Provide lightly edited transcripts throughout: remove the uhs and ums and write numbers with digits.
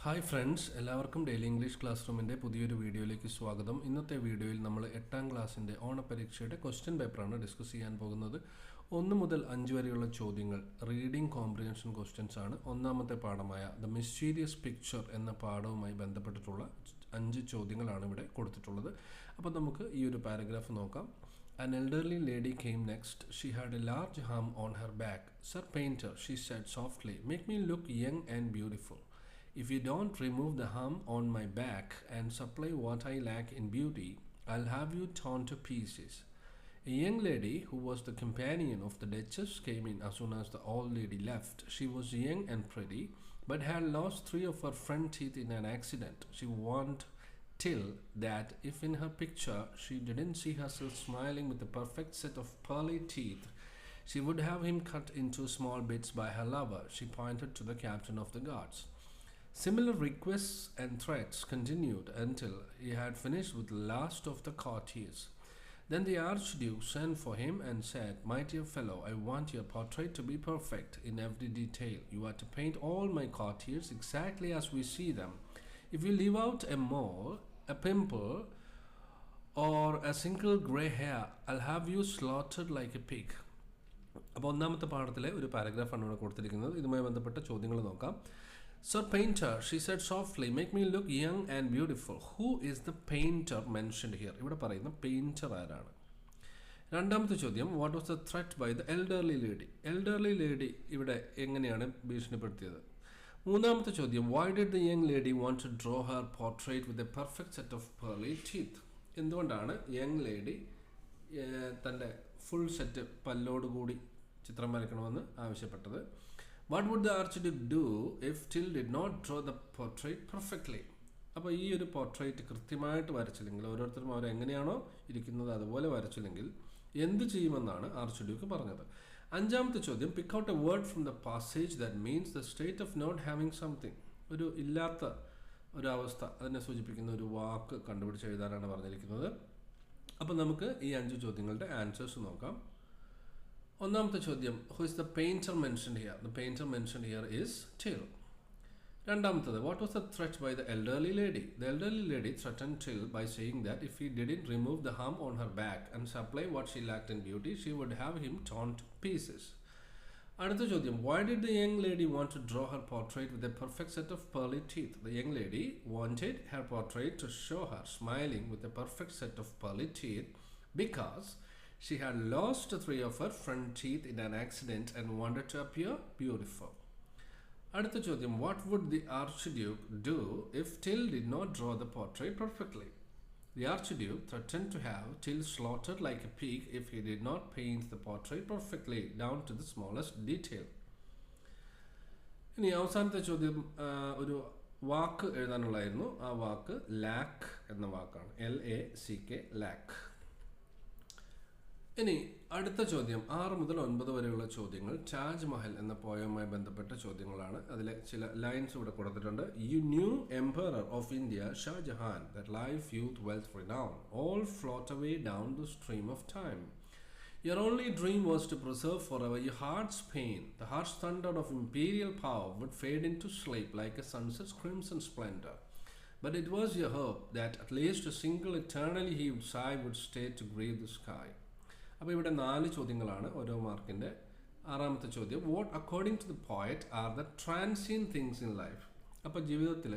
Hi friends, എല്ലാവർക്കും daily English class റൂമിൻ്റെ പുതിയൊരു വീഡിയോയിലേക്ക് സ്വാഗതം. ഇന്നത്തെ വീഡിയോയിൽ നമ്മൾ 8ാം ക്ലാസ്സിൻ്റെ ഓണപരീക്ഷയുടെ ക്വസ്റ്റ്യൻ പേപ്പറാണ് ഡിസ്കസ് ചെയ്യാൻ പോകുന്നത്. 1 മുതൽ 5 വരെയുള്ള ചോദ്യങ്ങൾ റീഡിംഗ് കോംപ്രിഹെൻഷൻ ക്വസ്റ്റ്യൻസ് ആണ്. ഒന്നാമത്തെ പാഠമായ ദ മിസ്റ്റീരിയസ് പിക്ചർ എന്ന പാഠവുമായി ബന്ധപ്പെട്ടിട്ടുള്ള 5 ചോദ്യങ്ങളാണ് ഇവിടെ കൊടുത്തിട്ടുള്ളത്. അപ്പോൾ നമുക്ക് ഈ ഒരു പാരഗ്രാഫ് നോക്കാം. An elderly lady came next. She had a large hump on her back. Sir Painter, she said softly, make me look young and beautiful. If you don't remove the hump on my back and supply what I lack in beauty, I'll have you torn to pieces. A young lady who was the companion of the Duchess came in as soon as the old lady left. She was young and pretty, but had lost 3 of her front teeth in an accident. She warned till that if in her picture she didn't see herself smiling with a perfect set of pearly teeth, she would have him cut into small bits by her lover. She pointed to the captain of the guards. Similar requests and threats continued until he had finished with the last of the courtiers. Then the Archduke sent for him and said, "My dear fellow, I want your portrait to be perfect in every detail. You are to paint all my courtiers exactly as we see them. If you leave out a mole, a pimple, or a single grey hair, I'll have you slaughtered like a pig." അപ്പോൾ ഒന്നാമത്തെ പാഠത്തിലെ ഒരു പാരഗ്രാഫാണ് ഇവിടെ കൊടുത്തിരിക്കുന്നത്. ഇതുമായി ബന്ധപ്പെട്ട ചോദ്യങ്ങൾ നോക്കാം. Sir Painter, she said softly, make me look young and beautiful. Who is the painter mentioned here? ഇവിടെ പറയുന്ന പെയിൻറ്റർ ആരാണ്? രണ്ടാമത്തെ ചോദ്യം, what was the threat by the elderly lady? Elderly lady ഇവിടെ എങ്ങനെയാണ് ഭീഷണിപ്പെടുത്തിയത്? മൂന്നാമത്തെ ചോദ്യം, why did the young lady want to draw her portrait with a perfect set of pearly teeth? എന്തുകൊണ്ടാണ് യങ് ലേഡി തൻ്റെ ഫുൾ സെറ്റ് പല്ലോടുകൂടി ചിത്രം വരയ്ക്കണമെന്ന് ആവശ്യപ്പെട്ടത്? What would the Archduke do if Till did not draw the portrait perfectly? അപ്പോൾ ഈ ഒരു portrait കൃത്യമായിട്ട് വരച്ചില്ലെങ്കിൽ, ഓരോരുത്തരും അവരെങ്ങനെയാണോ ഇരിക്കുന്നത് അതുപോലെ വരച്ചില്ലെങ്കിൽ എന്ത് ചെയ്യുമെന്നാണ് ആർച്ച്ഡ്യൂക്ക് പറഞ്ഞത്. അഞ്ചാമത്തെ ചോദ്യം, pick out a word from the passage that means the state of not having something. ഒരു ഇല്ലാത്ത ഒരവസ്ഥ, അതിനെ സൂചിപ്പിക്കുന്ന ഒരു വാക്ക് കണ്ടുപിടിച്ച് എഴുതാനാണ് പറഞ്ഞിരിക്കുന്നത്. അപ്പോൾ നമുക്ക് ഈ 5 ചോദ്യങ്ങളുടെ ആൻസേഴ്സ് നോക്കാം. ഒന്നാമത്തെ ചോദ്യം, who is the painter mentioned here? The painter mentioned here is Till. രണ്ടാമത്തത്, what was the threat by the elderly lady? The elderly lady threatened Till by saying that if he didn't remove the hump on her back and supply what she lacked in beauty, she would have him torn to pieces. അടുത്ത ചോദ്യം, why did the young lady want to draw her portrait with a perfect set of pearly teeth? The young lady wanted her portrait to show her smiling with a perfect set of pearly teeth because she had lost 3 of her front teeth in an accident and wanted to appear beautiful. അടുത്ത ചോദ്യം, what would the Archduke do if Till did not draw the portrait perfectly? The Archduke threatened to have Till slaughtered like a pig if he did not paint the portrait perfectly down to the smallest detail. ഇനി അവസാനത്തെ ചോദ്യം ഒരു വാക്ക് എഴുതാനുള്ളായിരുന്നു. ആ വാക്ക് ലാക്ക് എന്ന വാക്കാണ്. LACK, lakh. ഇനി അടുത്ത ചോദ്യം 6 മുതൽ 9 വരെയുള്ള ചോദ്യങ്ങൾ താജ്മഹൽ എന്ന പോയവുമായി ബന്ധപ്പെട്ട ചോദ്യങ്ങളാണ്. അതിലെ ചില ലൈൻസ് ഇവിടെ കൊടുത്തിട്ടുണ്ട്. You knew Emperor of India Shah-Jahan that life, youth, wealth, renown all float away down the stream of time. Your only dream was to preserve forever your heart's pain. The harsh thunder of imperial power would fade into sleep like a sunset's crimson splendor. But it was your hope that at least a single eternally heaved sigh would stay to breathe the sky. അപ്പോൾ ഇവിടെ 4 ചോദ്യങ്ങളാണ് ഓരോ മാർക്കിൻ്റെ. 6ാമത്തെ ചോദ്യം, what according to the poet are the transient things in life? അപ്പോൾ ജീവിതത്തിൽ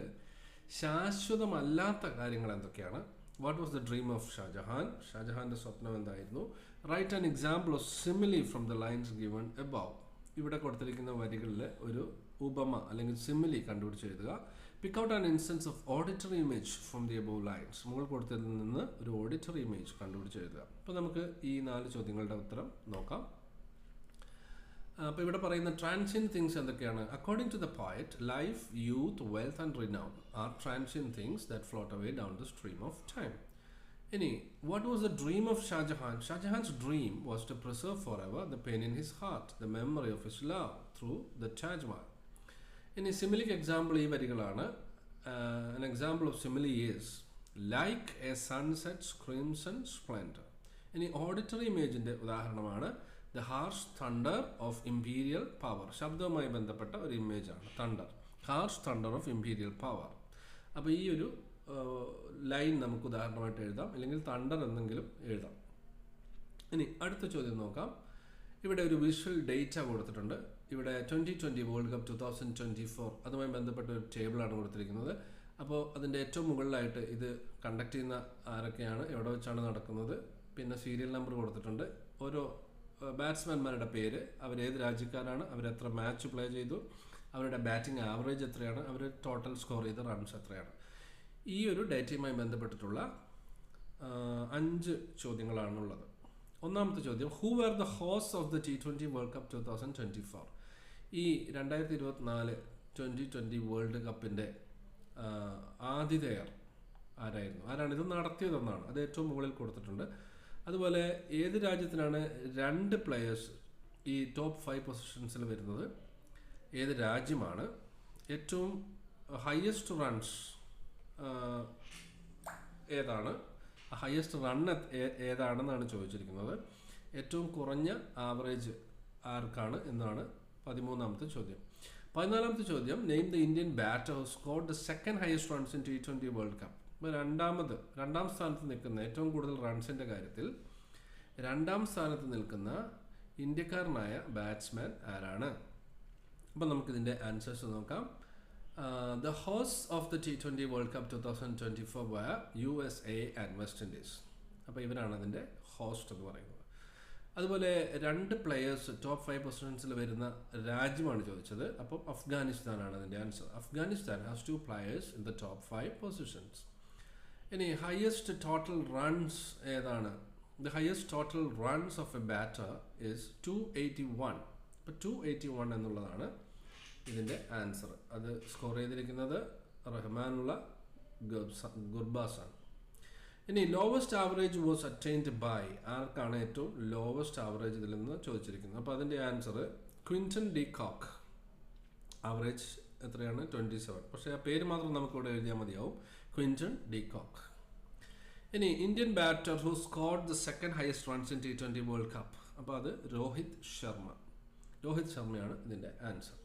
ശാശ്വതമല്ലാത്ത കാര്യങ്ങൾ എന്തൊക്കെയാണ്? What was the dream of Shahjahan? ഷാജഹാൻ്റെ സ്വപ്നം എന്തായിരുന്നു? Write an example of simile from the lines given above. ഇവിടെ കൊടുത്തിരിക്കുന്ന വരികളിൽ ഒരു ഉപമ അല്ലെങ്കിൽ സിമിലി കണ്ടുപിടിച്ച് എഴുതുക. Pick out an instance of auditory image from the above lines. മുകൾ കൊടുത്തതിൽ നിന്ന് ഒരു ഓഡിറ്ററി ഇമേജ് കണ്ടുപിടിച്ച് എഴുതുക. അപ്പോൾ നമുക്ക് ഈ 4 ചോദ്യങ്ങളുടെ ഉത്തരം നോക്കാം. അപ്പോൾ ഇവിടെ പറയുന്ന ട്രാൻസിയന്റ് തിങ്സ് എന്തൊക്കെയാണ്? According to the poet, life, youth, wealth and renown are transient things that float away down the stream of time. ഇനി what was the dream of Shah-Jahan? Shah-Jahan's dream was to preserve forever the pain in his heart, the memory of his love through the Taj Mahal. ഇനി സിമിലിക്ക് example ഈ വരികളാണ്. An example of simile is like a sunset's crimson splendor. ഇനി auditory ഇമേജിൻ്റെ ഉദാഹരണമാണ് the harsh thunder of imperial power. ശബ്ദവുമായി ബന്ധപ്പെട്ട ഒരു ഇമേജാണ് thunder. Harsh thunder of imperial power. അപ്പോൾ ഈ ഒരു ലൈൻ നമുക്ക് ഉദാഹരണമായിട്ട് എഴുതാം, അല്ലെങ്കിൽ തണ്ടർ എന്നെങ്കിലും എഴുതാം. ഇനി അടുത്ത ചോദ്യം നോക്കാം. ഇവിടെ ഒരു വിഷ്വൽ ഡേറ്റ കൊടുത്തിട്ടുണ്ട്. ഇവിടെ 2020 വേൾഡ് കപ്പ് 2024 അതുമായി ബന്ധപ്പെട്ട ഒരു ടേബിളാണ് കൊടുത്തിരിക്കുന്നത്. അപ്പോൾ അതിൻ്റെ ഏറ്റവും മുകളിലായിട്ട് ഇത് കണ്ടക്ട് ചെയ്യുന്ന ആരൊക്കെയാണ്, എവിടെ വെച്ചാണ് നടക്കുന്നത്, പിന്നെ സീരിയൽ നമ്പർ കൊടുത്തിട്ടുണ്ട്, ഓരോ ബാറ്റ്സ്മാൻമാരുടെ പേര്, അവരേത് രാജ്യക്കാരാണ്, അവരെത്ര മാച്ച് പ്ലേ ചെയ്തു, അവരുടെ ബാറ്റിംഗ് ആവറേജ് എത്രയാണ്, അവർ ടോട്ടൽ സ്കോർ ചെയ്ത റൺസ് എത്രയാണ്. ഈ ഒരു ഡേറ്റയുമായി ബന്ധപ്പെട്ടിട്ടുള്ള 5 ചോദ്യങ്ങളാണുള്ളത്. ഒന്നാമത്തെ ചോദ്യം, who are the host of the T20 world cup 2024? ഈ 2024 2020 വേൾഡ് കപ്പിൻ്റെ ആതിഥേയർ ആരായിരുന്നു, ആരാണ് ഇത് നടത്തിയതെന്നാണ്. അത് ഏറ്റവും മുകളിൽ കൊടുത്തിട്ടുണ്ട്. അതുപോലെ ഏത് രാജ്യത്തിനാണ് 2 പ്ലെയേഴ്സ് ഈ ടോപ്പ് 5 പൊസിഷൻസിൽ വരുന്നത്, ഏത് രാജ്യമാണ്, ഏറ്റവും ഹയസ്റ്റ് റൺസ് ഏതാണ്, ഹയസ്റ്റ് റൺ ഏതാണെന്നാണ് ചോദിച്ചിരിക്കുന്നത്. ഏറ്റവും കുറഞ്ഞ ആവറേജ് ആർക്കാണ് എന്നാണ് 13ാമത്തെ ചോദ്യം. 14ാമത്തെ ചോദ്യം, name the Indian batter who scored the second highest runs in T20 world cup. ഇപ്പോൾ രണ്ടാം സ്ഥാനത്ത് നിൽക്കുന്ന, ഏറ്റവും കൂടുതൽ റൺസിൻ്റെ കാര്യത്തിൽ 2ാം സ്ഥാനത്ത് നിൽക്കുന്ന ഇന്ത്യക്കാരനായ ബാറ്റ്സ്മാൻ ആരാണ്? അപ്പോൾ നമുക്കിതിൻ്റെ ആൻസേഴ്സ് നോക്കാം. The hosts of the T20 world cup 2024 were USA and West Indies. അപ്പോൾ ഇവരാണ് അതിൻ്റെ ഹോസ്റ്റ് എന്ന് പറയുന്നത്. അതുപോലെ 2 പ്ലെയേഴ്സ് ടോപ്പ് 5 പൊസിഷൻസിൽ വരുന്ന രാജ്യമാണ് ചോദിച്ചത്. അപ്പം അഫ്ഗാനിസ്ഥാനാണ് അതിൻ്റെ answer. Afghanistan has 2 players in the top 5 positions. ഇനി ഹയസ്റ്റ് ടോട്ടൽ റൺസ് ഏതാണ്? The highest total runs of A batter is 281. ഇപ്പോൾ 281 എന്നുള്ളതാണ് ഇതിൻ്റെ ആൻസർ. അത് സ്കോർ ചെയ്തിരിക്കുന്നത് റഹ്മാനുള്ള ഗുർബാസാണ്. ഇനി lowest average was attained by, ആർക്കാണ് ഏറ്റവും ലോവസ്റ്റ് ആവറേജ് ഇതിൽ നിന്ന് ചോദിച്ചിരിക്കുന്നത്? അപ്പോൾ അതിൻ്റെ answer Quinton de Kock. Average എത്രയാണ്? 27. പക്ഷേ ആ പേര് മാത്രം നമുക്കിവിടെ എഴുതിയാൽ മതിയാവും, ക്വിൻറ്റൻ ഡി കോക്ക്. ഇനി Indian batter who scored the second highest runs in T20 world cup. അപ്പോൾ അത് രോഹിത് ശർമ്മയാണ് ഇതിൻ്റെ ആൻസർ.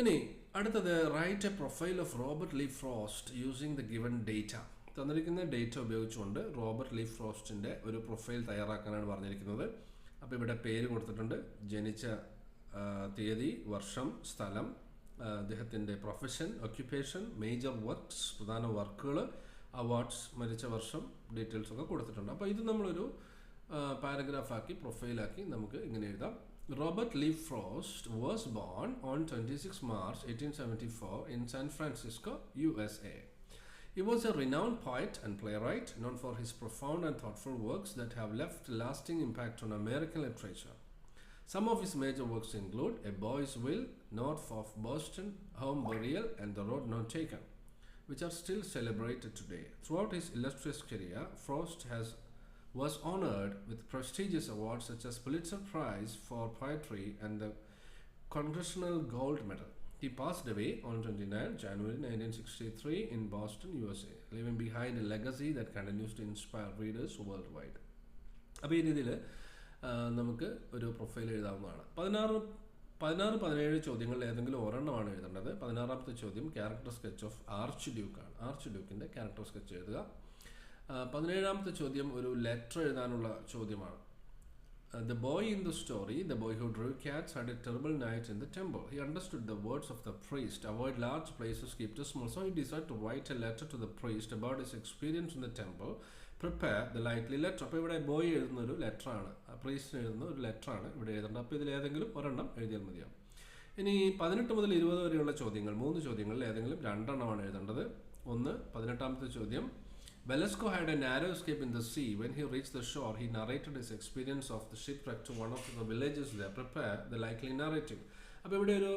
ഇനി അടുത്തത്, write a profile of Robert Lee Frost using the given data. തന്നിരിക്കുന്ന ഡേറ്റ ഉപയോഗിച്ചുകൊണ്ട് റോബർട്ട് ലീ ഫ്രോസ്റ്റിൻ്റെ ഒരു പ്രൊഫൈൽ തയ്യാറാക്കാനാണ് പറഞ്ഞിരിക്കുന്നത്. അപ്പോൾ ഇവിടെ പേര് കൊടുത്തിട്ടുണ്ട്, ജനിച്ച തീയതി, വർഷം, സ്ഥലം, അദ്ദേഹത്തിൻ്റെ പ്രൊഫഷൻ, ഒക്യുപ്പേഷൻ, മേജർ വർക്ക്സ്, പ്രധാന വർക്കുകൾ, അവാർഡ്സ്, മരിച്ച വർഷം, ഡീറ്റെയിൽസ് ഒക്കെ കൊടുത്തിട്ടുണ്ട്. അപ്പോൾ ഇത് നമ്മളൊരു പാരഗ്രാഫാക്കി പ്രൊഫൈലാക്കി നമുക്ക് ഇങ്ങനെ എഴുതാം. Robert Lee Frost was born on 26 March 1874 in San Francisco, USA. He was a renowned poet and playwright, known for his profound and thoughtful works that have left a lasting impact on American literature. Some of his major works include A Boy's Will, North of Boston, Home Burial, and The Road Not Taken, which are still celebrated today. Throughout his illustrious career, Frost was honored with prestigious awards such as Pulitzer Prize for Poetry and the Congressional Gold Medal. He passed away on 29 January 1963 in Boston, USA, leaving behind a legacy that continues to inspire readers worldwide. അപ്പോൾ ഈ രീതിയിൽ നമുക്ക് ഒരു profile എഴുതാവുന്നതാണ്. 16-17 ചോദ്യങ്ങളിൽ ഏതെങ്കിലും ഒരെണ്ണമാണ് എഴുതേണ്ടത്. 16ാമത്തെ ചോദ്യം ക്യാരക്ടർ സ്കെച്ച് ഓഫ് ആർച്ച് ഡ്യൂക്കാണ്. ആർച്ച് ഡ്യൂക്കിൻ്റെ ക്യാരക്ടർ സ്കെച്ച് എഴുതുക. 17ാമത്തെ ചോദ്യം ഒരു ലെറ്റർ എഴുതാനുള്ള ചോദ്യമാണ്. The boy in the story, the boy who drew cats, had a terrible night in the temple. He understood the words of the priest, avoid large places, keep to small. So he decided to write a letter to the priest about his experience in the temple. Prepare the likely letter. അപ്പോൾ ഇവിടെ boy എഴുതുന്ന ഒരു ലെറ്ററാണ്, പ്രീസ്റ്റിന് എഴുതുന്ന ഒരു ലെറ്ററാണ് ഇവിടെ എഴുതേണ്ടത്. അപ്പോൾ ഇതിൽ ഏതെങ്കിലും ഒരെണ്ണം എഴുതിയാൽ മതിയാവും. ഇനി 18 മുതൽ 20 വരെയുള്ള ചോദ്യങ്ങൾ, 3 ചോദ്യങ്ങളിൽ ഏതെങ്കിലും 2 എണ്ണമാണ് എഴുതേണ്ടത്. ഒന്ന്, 18ാമത്തെ ചോദ്യം, Velasco had a narrow escape in the sea. When he reached the shore, he narrated his experience of the shipwreck to one of the villagers there. Prepare the likely narrative. അപ്പോൾ ഇവിടെ ഒരു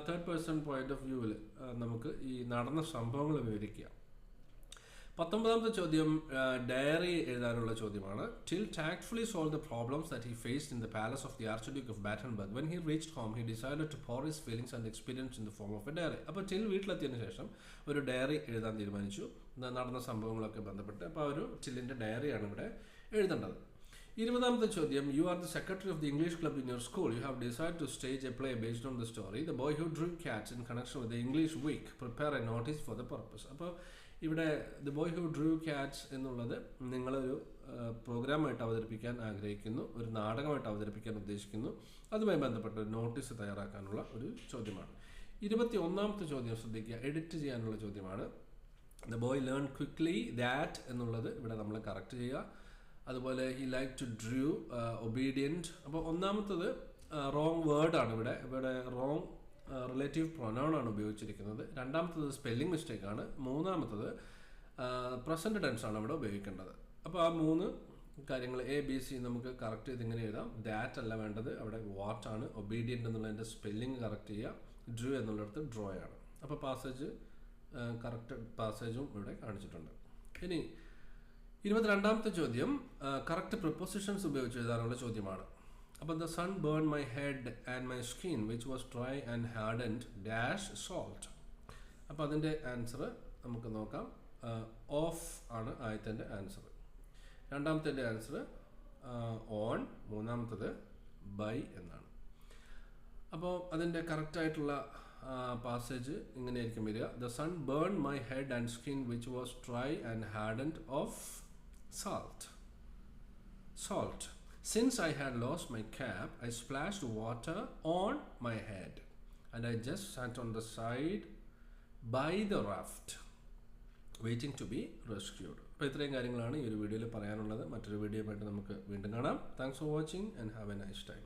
തേർഡ് പേഴ്സൺ പോയിന്റ് ഓഫ് വ്യൂവിൽ നമുക്ക് ഈ നടന്ന സംഭവങ്ങൾ വിവരിക്കുക. 19ാമത്തെ ചോദ്യം ഡയറി എഴുതാനുള്ള ചോദ്യമാണ്. Till tactfully solve the problems that he faced in the palace of the Archduke of Battenberg. When he reached home, he decided to pour his feelings and experience in the form of a diary. അപ്പോൾ till വീട്ടിലെത്തിയതിനു ശേഷം ഒരു diary എഴുതാൻ തീരുമാനിച്ചു, നടന്ന സംഭവങ്ങളൊക്കെ ബന്ധപ്പെട്ട്. അപ്പോൾ ഒരു ടില്ലിൻ്റെ ഡയറിയാണ് ഇവിടെ എഴുതേണ്ടത്. 20ാമത്തെ ചോദ്യം, you are the secretary of the English club in your school. You have decide to stage a play based on the story the boy who drew cats in connection with the English week. Prepare a notice for the purpose. അപ്പോൾ ഇവിടെ the boy who drew cats എന്നുള്ളത് നിങ്ങളൊരു പ്രോഗ്രാമായിട്ട് അവതരിപ്പിക്കാൻ ആഗ്രഹിക്കുന്നു, ഒരു നാടകമായിട്ട് അവതരിപ്പിക്കാൻ ഉദ്ദേശിക്കുന്നു. അതുമായി ബന്ധപ്പെട്ട ഒരു നോട്ടീസ് തയ്യാറാക്കാനുള്ള ഒരു ചോദ്യമാണ്. 21ാമത്തെ ചോദ്യം ശ്രദ്ധിക്കുക, എഡിറ്റ് ചെയ്യാനുള്ള ചോദ്യമാണ്. The boy learn quickly that എന്നുള്ളത് ഇവിടെ നമ്മൾ കറക്റ്റ് ചെയ്യുക. അതുപോലെ he like to drew obedient. അപ്പോൾ ഒന്നാമത്തത് റോങ് വേർഡാണ്. ഇവിടെ റോങ് റിലേറ്റീവ് പ്രൊനൗൺ ആണ് ഉപയോഗിച്ചിരിക്കുന്നത്. രണ്ടാമത്തത് സ്പെല്ലിംഗ് മിസ്റ്റേക്ക് ആണ്. മൂന്നാമത്തത് പ്രസൻറ്റ് ടെൻസ് ആണ് ഇവിടെ ഉപയോഗിക്കേണ്ടത്. അപ്പോൾ ആ 3 കാര്യങ്ങൾ എ ബി സി നമുക്ക് കറക്റ്റ് ചെയ്ത് ഇങ്ങനെ എഴുതാം. ദാറ്റ് അല്ല വേണ്ടത്, അവിടെ വാട്ട് ആണ്. ഒബീഡിയൻ്റ് എന്നുള്ളതിൻ്റെ സ്പെല്ലിംഗ് കറക്റ്റ് ചെയ്യുക. ഡ്രൂ എന്നുള്ളിടത്ത് ഡ്രോ ആണ്. അപ്പോൾ പാസേജ് കറക്റ്റ് പാസേജും ഇവിടെ കാണിച്ചിട്ടുണ്ട്. ഇനി 22ാമത്തെ ചോദ്യം കറക്റ്റ് പ്രിപ്പോസിഷൻസ് ഉപയോഗിച്ച് എഴുതാനുള്ള ചോദ്യമാണ്. അപ്പോൾ the sun burn my head and my skin which was dry and hardened dash salt. അപ്പോൾ അതിൻ്റെ ആൻസർ നമുക്ക് നോക്കാം. ഓഫ് ആണ് ആദ്യത്തെ ആൻസർ. രണ്ടാമത്തെ ആൻസർ ഓൺ. മൂന്നാമത്തത് ബൈ എന്നാണ്. അപ്പോൾ അതിൻ്റെ കറക്റ്റായിട്ടുള്ള പാസേജ് ഇങ്ങനെയായിരിക്കും വരിക. The sun burn my head and skin which was dry and hardened of salt. Since I had lost my cap, I splashed water on my head and I just sat on the side by the raft waiting to be rescued. അപ്പോൾ ഇത്രയും കാര്യങ്ങളാണ് ഈ ഒരു വീഡിയോയിൽ പറയാനുള്ളത്. മറ്റൊരു video ആയിട്ട് നമുക്ക് വീണ്ടും കാണാം. Thanks for watching and have A nice time.